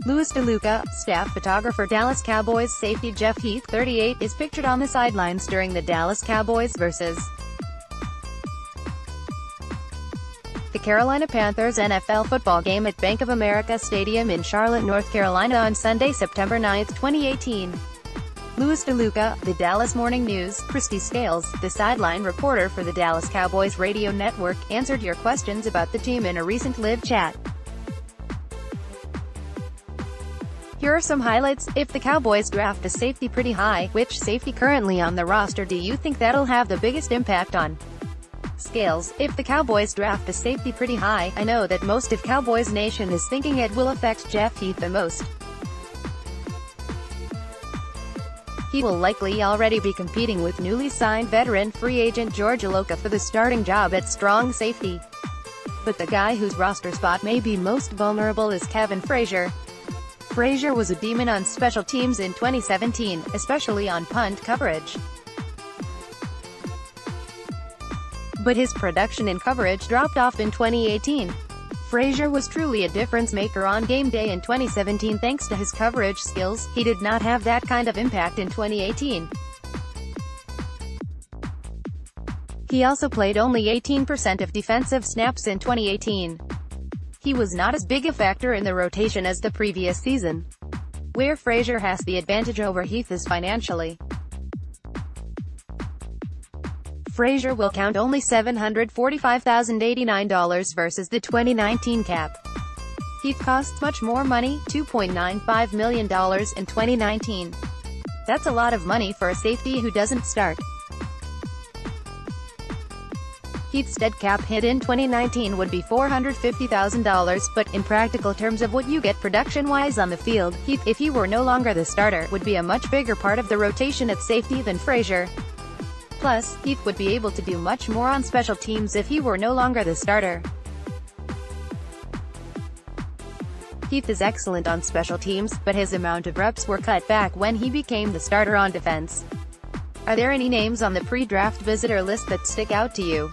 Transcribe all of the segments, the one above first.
DeLuca, staff photographer Dallas Cowboys safety Jeff Heath, 38, is pictured on the sidelines during the Dallas Cowboys vs. the Carolina Panthers NFL football game at Bank of America Stadium in Charlotte, North Carolina on Sunday, September 9, 2018. DeLuca, the Dallas Morning News, Kristi Scales, the sideline reporter for the Dallas Cowboys radio network, answered your questions about the team in a recent live chat. Here are some highlights. If the Cowboys draft a safety pretty high, which safety currently on the roster do you think that'll have the biggest impact on? Scales, if the Cowboys draft a safety pretty high, I know that most of Cowboys Nation is thinking it will affect Jeff Heath the most. He will likely already be competing with newly signed veteran free agent DeLuca for the starting job at strong safety. But the guy whose roster spot may be most vulnerable is Kevin Frazier. Frazier was a demon on special teams in 2017, especially on punt coverage. But his production in coverage dropped off in 2018. Frazier was truly a difference maker on game day in 2017 thanks to his coverage skills. He did not have that kind of impact in 2018. He also played only 18% of defensive snaps in 2018. He was not as big a factor in the rotation as the previous season. Where Frazier has the advantage over Heath is financially. Frazier will count only $745,089 versus the 2019 cap. Heath costs much more money, $2.95 million in 2019. That's a lot of money for a safety who doesn't start. Heath's dead cap hit in 2019 would be $450,000, but in practical terms of what you get production-wise on the field, Heath, if he were no longer the starter, would be a much bigger part of the rotation at safety than Frazier. Plus, Heath would be able to do much more on special teams if he were no longer the starter. Heath is excellent on special teams, but his amount of reps were cut back when he became the starter on defense. Are there any names on the pre-draft visitor list that stick out to you?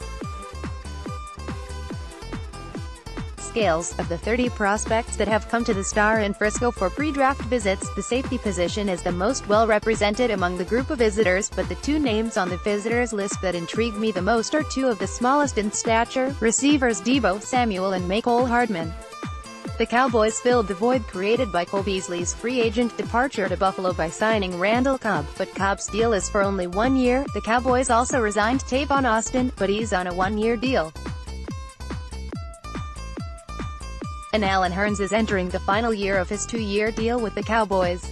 Scales, of the 30 prospects that have come to the Star in Frisco for pre-draft visits, the safety position is the most well-represented among the group of visitors, but the two names on the visitors list that intrigue me the most are two of the smallest in stature, receivers Deebo Samuel and Mecole Hardman. The Cowboys filled the void created by Cole Beasley's free agent departure to Buffalo by signing Randall Cobb, but Cobb's deal is for only 1 year. The Cowboys also resigned Tavon Austin, but he's on a 1-year deal. And Allen Hurns is entering the final year of his 2-year deal with the Cowboys.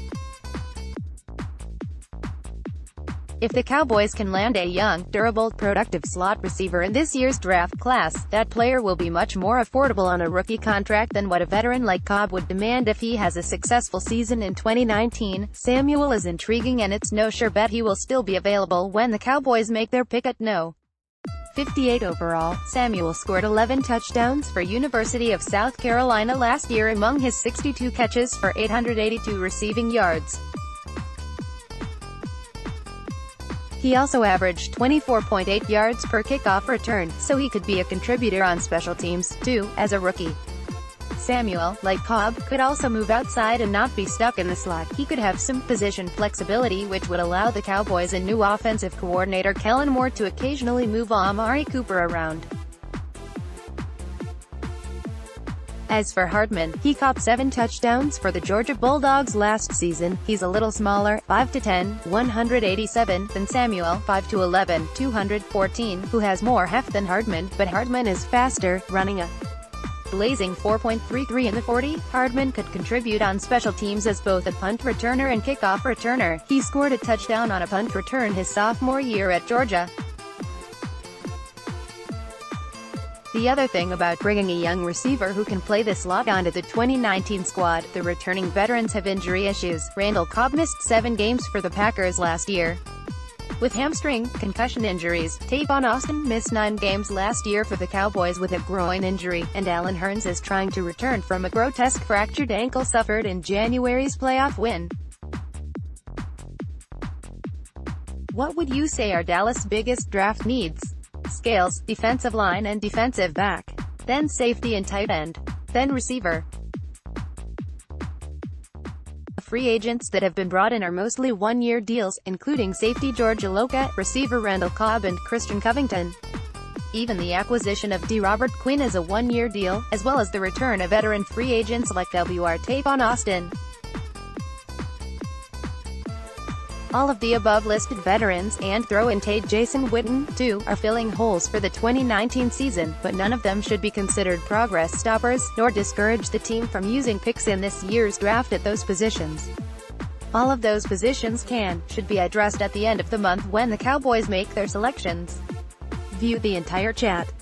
If the Cowboys can land a young, durable, productive slot receiver in this year's draft class, that player will be much more affordable on a rookie contract than what a veteran like Cobb would demand if he has a successful season in 2019. Samuel is intriguing and it's no sure bet he will still be available when the Cowboys make their pick at No. 58 overall. Samuel scored 11 touchdowns for University of South Carolina last year among his 62 catches for 882 receiving yards. He also averaged 24.8 yards per kickoff return, so he could be a contributor on special teams, too, as a rookie. Samuel, like Cobb, could also move outside and not be stuck in the slot. He could have some position flexibility which would allow the Cowboys and new offensive coordinator Kellen Moore to occasionally move Amari Cooper around. As for Hardman, he caught 7 touchdowns for the Georgia Bulldogs last season. He's a little smaller, 5'10", 187, than Samuel, 5'11", 214, who has more heft than Hardman, but Hardman is faster, running a blazing 4.33 in the 40. Hardman could contribute on special teams as both a punt returner and kickoff returner. He scored a touchdown on a punt return his sophomore year at Georgia. The other thing about bringing a young receiver who can play the slot onto the 2019 squad, the returning veterans have injury issues. Randall Cobb missed 7 games for the Packers last year with hamstring, concussion injuries. Tavon Austin missed 9 games last year for the Cowboys with a groin injury, and Allen Hurns is trying to return from a grotesque fractured ankle suffered in January's playoff win. What would you say are Dallas' biggest draft needs? Scales, defensive line and defensive back. Then safety and tight end. Then receiver. free agents that have been brought in are mostly one-year deals, including safety George DeLuca, receiver Randall Cobb and Christian Covington. Even the acquisition of Robert Quinn is a one-year deal, as well as the return of veteran free agents like Tavon Austin. All of the above-listed veterans, and throw-in Jason Witten, too, are filling holes for the 2019 season, but none of them should be considered progress stoppers, nor discourage the team from using picks in this year's draft at those positions. All of those positions should be addressed at the end of the month when the Cowboys make their selections. View the entire chat.